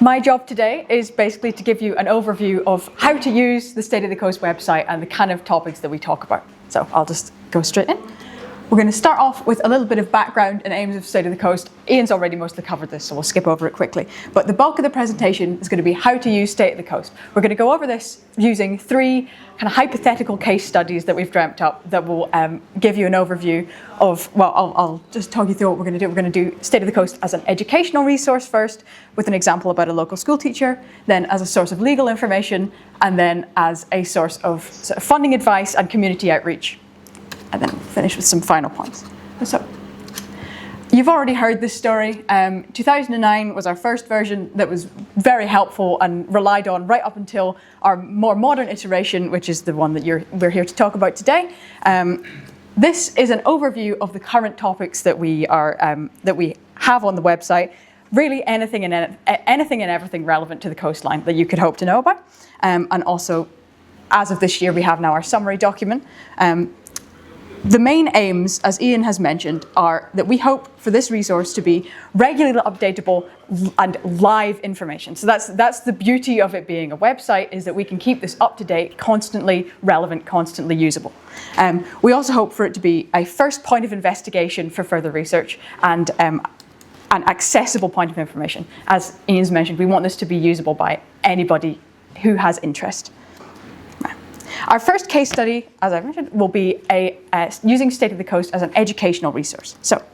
My job today is basically to give you an overview of how to use the State of the Coast website and the kind of topics that we talk about. So I'll just go straight in. We're going to start off with a little bit of background and aims of State of the Coast. Ian's already mostly covered this, so we'll skip over it quickly. But the bulk of the presentation is going to be how to use State of the Coast. We're going to go over this using three kind of hypothetical case studies that we've dreamt up that will give you an overview of, well, I'll just talk you through what we're going to do. We're going to do State of the Coast as an educational resource first, with an example about a local school teacher, then as a source of legal information, and then as a source of sort of funding advice and community outreach. And then finish with some final points. So, you've already heard this story. 2009 was our first version that was very helpful and relied on right up until our more modern iteration, which is the one that we're here to talk about today. This is an overview of the current topics that we have on the website. Really anything and everything relevant to the coastline that you could hope to know about. And also, as of this year, we have now our summary document. The main aims, as Ian has mentioned, are that we hope for this resource to be regularly updatable and live information. So that's the beauty of it being a website, is that we can keep this up to date, constantly relevant, constantly usable. We also hope for it to be a first point of investigation for further research and an accessible point of information. As Ian's mentioned, we want this to be usable by anybody who has interest. Our first case study, as I mentioned, will be using State of the Coast as an educational resource. So,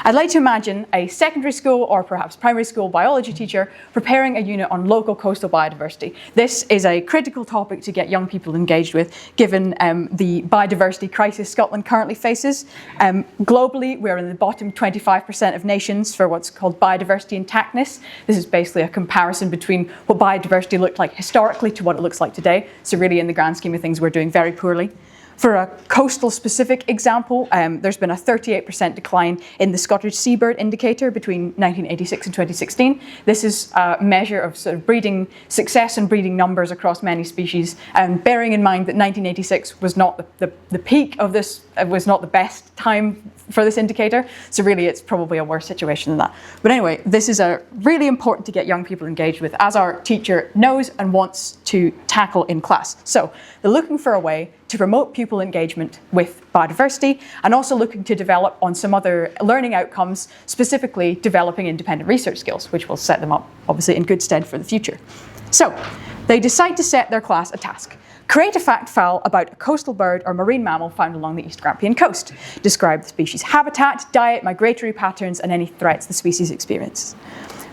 I'd like to imagine a secondary school or perhaps primary school biology teacher preparing a unit on local coastal biodiversity. This is a critical topic to get young people engaged with, given the biodiversity crisis Scotland currently faces. Globally, we're in the bottom 25% of nations for what's called biodiversity intactness. This is basically a comparison between what biodiversity looked like historically to what it looks like today. So really, in the grand scheme of things, we're doing very poorly. For a coastal-specific example, there's been a 38% decline in the Scottish seabird indicator between 1986 and 2016. This is a measure of sort of breeding success and breeding numbers across many species, bearing in mind that 1986 was not the peak of this, was not the best time for this indicator, so really it's probably a worse situation than that. But anyway, this is really important to get young people engaged with, as our teacher knows and wants to tackle in class. So they're looking for a way to promote pupil engagement with biodiversity, and also looking to develop on some other learning outcomes, specifically developing independent research skills, which will set them up obviously in good stead for the future. So they decide to set their class a task. Create a fact file about a coastal bird or marine mammal found along the East Grampian coast. Describe the species' habitat, diet, migratory patterns, and any threats the species experiences.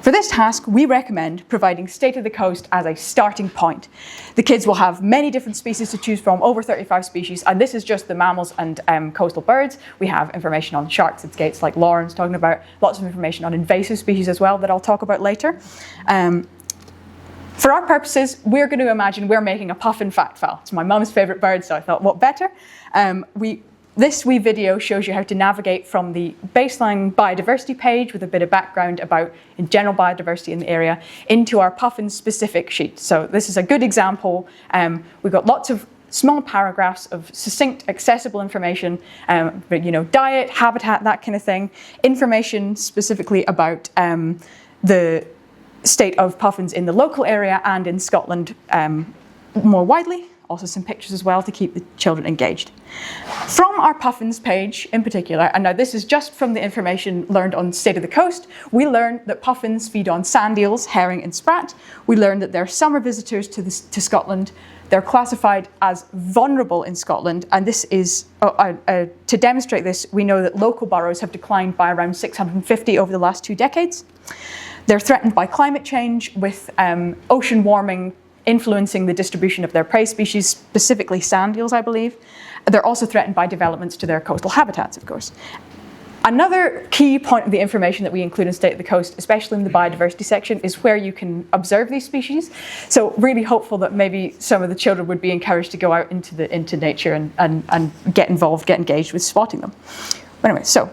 For this task, we recommend providing State of the Coast as a starting point. The kids will have many different species to choose from, over 35 species, and this is just the mammals and coastal birds. We have information on sharks and skates, like Lauren's talking about, lots of information on invasive species as well that I'll talk about later. For our purposes, we're going to imagine we're making a puffin fact file. It's my mum's favourite bird, so I thought, what better? This wee video shows you how to navigate from the baseline biodiversity page with a bit of background about in general biodiversity in the area into our puffin specific sheet. So this is a good example. We've got lots of small paragraphs of succinct, accessible information, diet, habitat, that kind of thing. Information specifically about the state of puffins in the local area and in Scotland more widely. Also some pictures as well to keep the children engaged. From our puffins page in particular, and now this is just from the information learned on State of the Coast, we learned that puffins feed on sand eels, herring and sprat. We learned that they're summer visitors to Scotland. They're classified as vulnerable in Scotland, and this is, to demonstrate this, we know that local burrows have declined by around 650 over the last 2 decades. They're threatened by climate change, with ocean warming influencing the distribution of their prey species, specifically sand eels, I believe. They're also threatened by developments to their coastal habitats, of course. Another key point of the information that we include in State of the Coast, especially in the biodiversity section, is where you can observe these species. So really hopeful that maybe some of the children would be encouraged to go out into nature and get involved, get engaged with spotting them. But anyway, so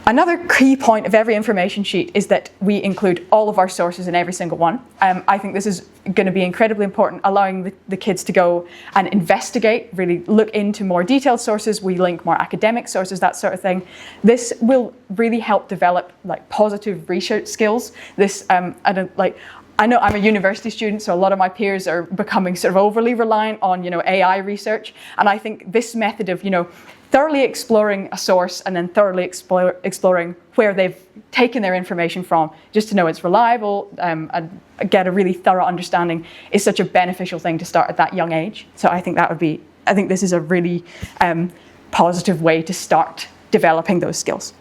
Another key point of every information sheet is that we include all of our sources in every single one. I think this is going to be incredibly important, allowing the kids to go and investigate, really look into more detailed sources. We link more academic sources, that sort of thing. This will really help develop like positive research skills. I know I'm a university student, so a lot of my peers are becoming sort of overly reliant on, AI research. And I think this method of, thoroughly exploring a source and then thoroughly exploring where they've taken their information from, just to know it's reliable and get a really thorough understanding, is such a beneficial thing to start at that young age. So I think this is a really positive way to start developing those skills.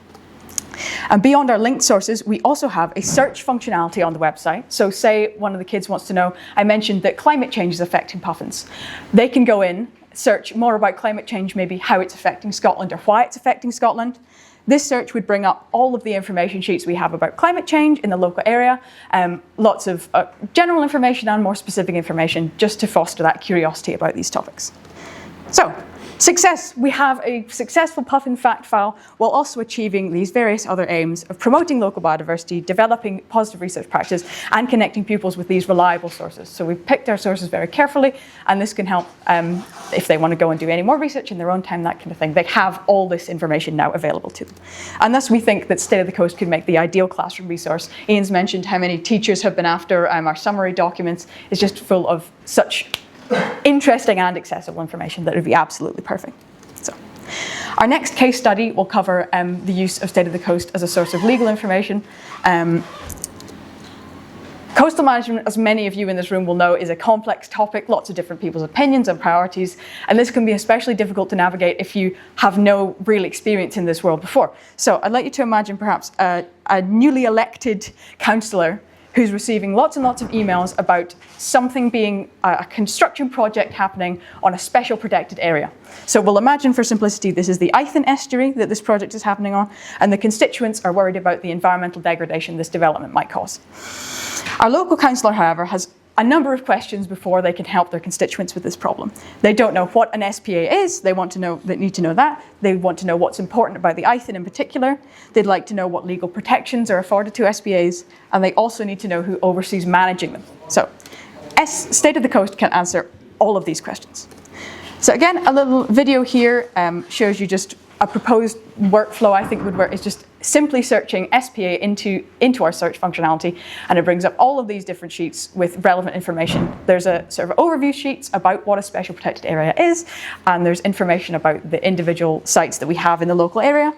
And beyond our linked sources, we also have a search functionality on the website. So say one of the kids wants to know, I mentioned that climate change is affecting puffins. They can go in, search more about climate change, maybe how it's affecting Scotland or why it's affecting Scotland. This search would bring up all of the information sheets we have about climate change in the local area, lots of general information and more specific information, just to foster that curiosity about these topics. So, success. We have a successful puffin fact file while also achieving these various other aims of promoting local biodiversity, developing positive research practice, and connecting pupils with these reliable sources. So we've picked our sources very carefully, and this can help if they want to go and do any more research in their own time, that kind of thing. They have all this information now available to them. And thus we think that State of the Coast could make the ideal classroom resource. Ian's mentioned how many teachers have been after our summary documents. It's just full of such interesting and accessible information that would be absolutely perfect. So, our next case study will cover the use of State of the Coast as a source of legal information. Coastal management, as many of you in this room will know, is a complex topic, lots of different people's opinions and priorities, and this can be especially difficult to navigate if you have no real experience in this world before. So I'd like you to imagine perhaps a newly elected councillor who's receiving lots and lots of emails about something being a construction project happening on a special protected area. So we'll imagine for simplicity this is the Eithne estuary that this project is happening on, and the constituents are worried about the environmental degradation this development might cause. Our local councillor, however, has a number of questions before they can help their constituents with this problem. They don't know what an SPA is, they need to know that. They want to know what's important about the Eithne in particular. They'd like to know what legal protections are afforded to SPAs, and they also need to know who oversees managing them. So, State of the Coast can answer all of these questions. So again, a little video here shows you just a proposed workflow I think would work. Is just simply searching SPA into our search functionality, and it brings up all of these different sheets with relevant information. There's a sort of overview sheets about what a special protected area is, and there's information about the individual sites that we have in the local area.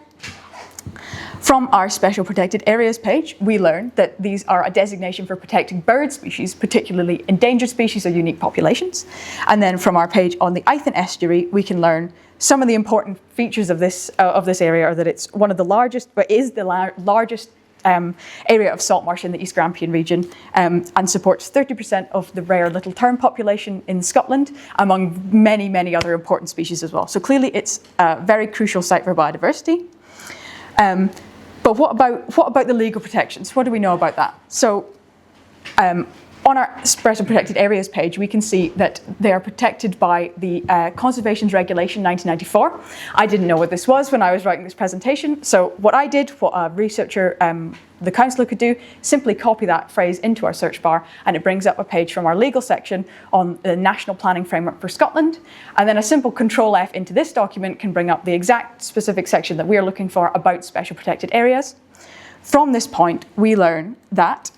From our Special Protected Areas page, we learn that these are a designation for protecting bird species, particularly endangered species or unique populations. And then from our page on the Eithne estuary, we can learn some of the important features of this area are that it's one of the largest, but is the largest area of salt marsh in the East Grampian region, and supports 30% of the rare little tern population in Scotland, among many, many other important species as well. So clearly it's a very crucial site for biodiversity. But what about the legal protections? What do we know about that? So on our Special Protected Areas page, we can see that they are protected by the Conservations Regulation 1994. I didn't know what this was when I was writing this presentation. So what I did, what a researcher, the councillor could do, simply copy that phrase into our search bar, and it brings up a page from our legal section on the National Planning Framework for Scotland. And then a simple Control F into this document can bring up the exact specific section that we are looking for about special protected areas. From this point, we learn that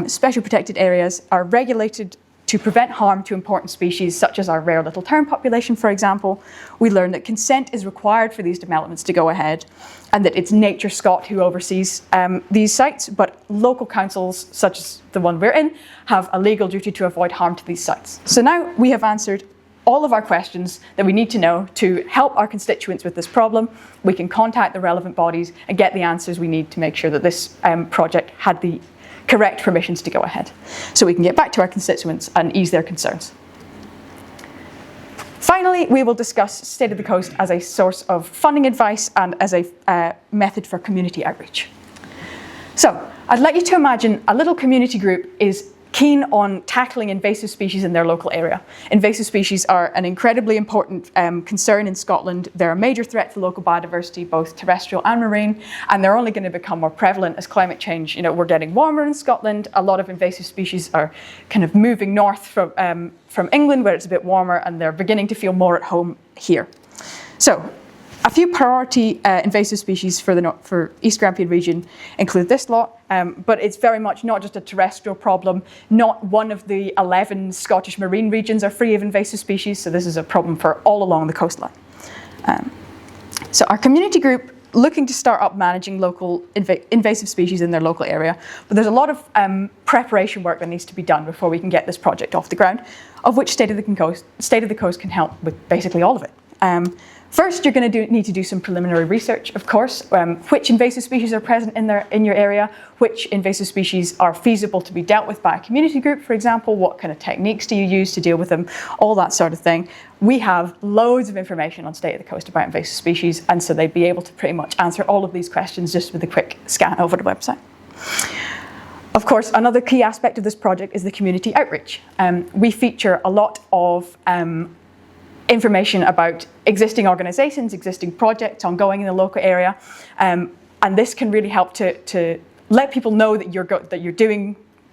special protected areas are regulated to prevent harm to important species such as our rare little tern population, for example. We learn that consent is required for these developments to go ahead, and that it's Nature Scot who oversees these sites, but local councils, such as the one we're in, have a legal duty to avoid harm to these sites. So now we have answered all of our questions that we need to know to help our constituents with this problem. We can contact the relevant bodies and get the answers we need to make sure that this project had the correct permissions to go ahead, so we can get back to our constituents and ease their concerns. Finally, we will discuss State of the Coast as a source of funding advice and as a method for community outreach. So, I'd like you to imagine a little community group is keen on tackling invasive species in their local area. Invasive species are an incredibly important concern in Scotland. They're a major threat to local biodiversity, both terrestrial and marine, and they're only going to become more prevalent as climate change. We're getting warmer in Scotland. A lot of invasive species are kind of moving north from England, where it's a bit warmer, and they're beginning to feel more at home here. So, a few priority invasive species for East Grampian region include this lot, but it's very much not just a terrestrial problem. Not one of the 11 Scottish marine regions are free of invasive species, so this is a problem for all along the coastline. So our community group looking to start up managing local invasive species in their local area, but there's a lot of preparation work that needs to be done before we can get this project off the ground, of which State of the Coast can help with basically all of it. First, you're going to need to do some preliminary research, of course. Which invasive species are present in your area? Which invasive species are feasible to be dealt with by a community group, for example? What kind of techniques do you use to deal with them? All that sort of thing. We have loads of information on State of the Coast about invasive species, and so they'd be able to pretty much answer all of these questions just with a quick scan over the website. Of course, another key aspect of this project is the community outreach. We feature a lot of information about existing organisations, existing projects ongoing in the local area, and this can really help to let people know that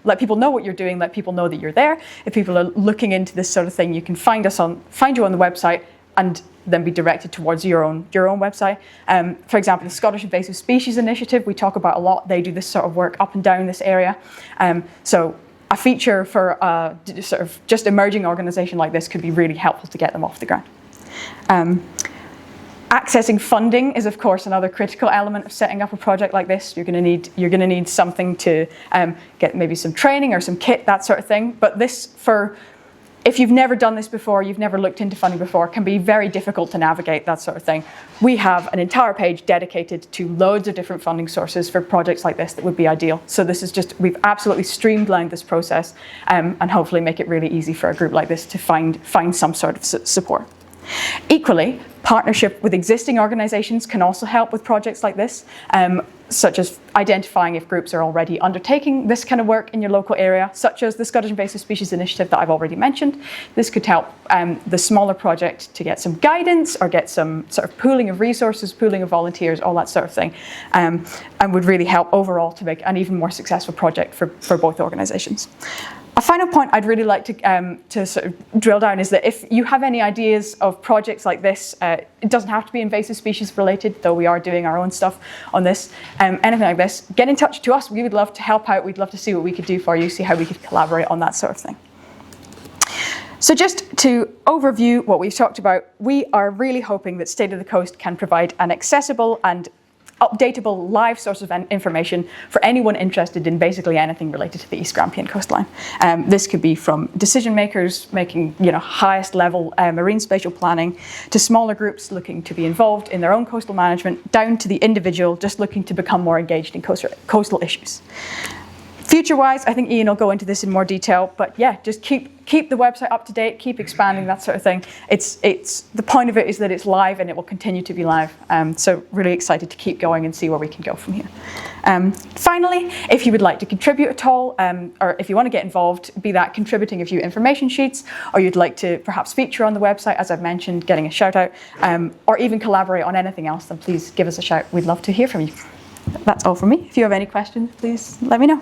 let people know what you're doing, let people know that you're there. If people are looking into this sort of thing, you can find you on the website and then be directed towards your own website. For example, the Scottish Invasive Species Initiative, we talk about a lot. They do this sort of work up and down this area. So a feature for a sort of just emerging organisation like this could be really helpful to get them off the ground. Accessing funding is, of course, another critical element of setting up a project like this. You're going to need something to get maybe some training or some kit, that sort of thing. But if you've never done this before, you've never looked into funding before, it can be very difficult to navigate, that sort of thing. We have an entire page dedicated to loads of different funding sources for projects like this that would be ideal. So we've absolutely streamlined this process and hopefully make it really easy for a group like this to find some sort of support. Equally, partnership with existing organisations can also help with projects like this, such as identifying if groups are already undertaking this kind of work in your local area, such as the Scottish Invasive Species Initiative that I've already mentioned. This could help the smaller project to get some guidance or get some sort of pooling of resources, pooling of volunteers, all that sort of thing, and would really help overall to make an even more successful project for both organisations. A final point I'd really like to sort of drill down is that if you have any ideas of projects like this, it doesn't have to be invasive species related, though we are doing our own stuff on this, anything like this, get in touch to us. We would love to help out. We'd love to see what we could do for you, see how we could collaborate on that sort of thing. So just to overview what we've talked about, we are really hoping that State of the Coast can provide an accessible and updatable live source of information for anyone interested in basically anything related to the East Grampian coastline. This could be from decision makers making highest level marine spatial planning, to smaller groups looking to be involved in their own coastal management, down to the individual just looking to become more engaged in coastal issues. Future-wise, I think Ian will go into this in more detail, but yeah, just keep the website up to date, keep expanding, that sort of thing. It's the point of it is that it's live and it will continue to be live. So really excited to keep going and see where we can go from here. Finally, if you would like to contribute at all, or if you want to get involved, be that contributing a few information sheets, or you'd like to perhaps feature on the website, as I've mentioned, getting a shout out, or even collaborate on anything else, then please give us a shout. We'd love to hear from you. That's all from me. If you have any questions, please let me know.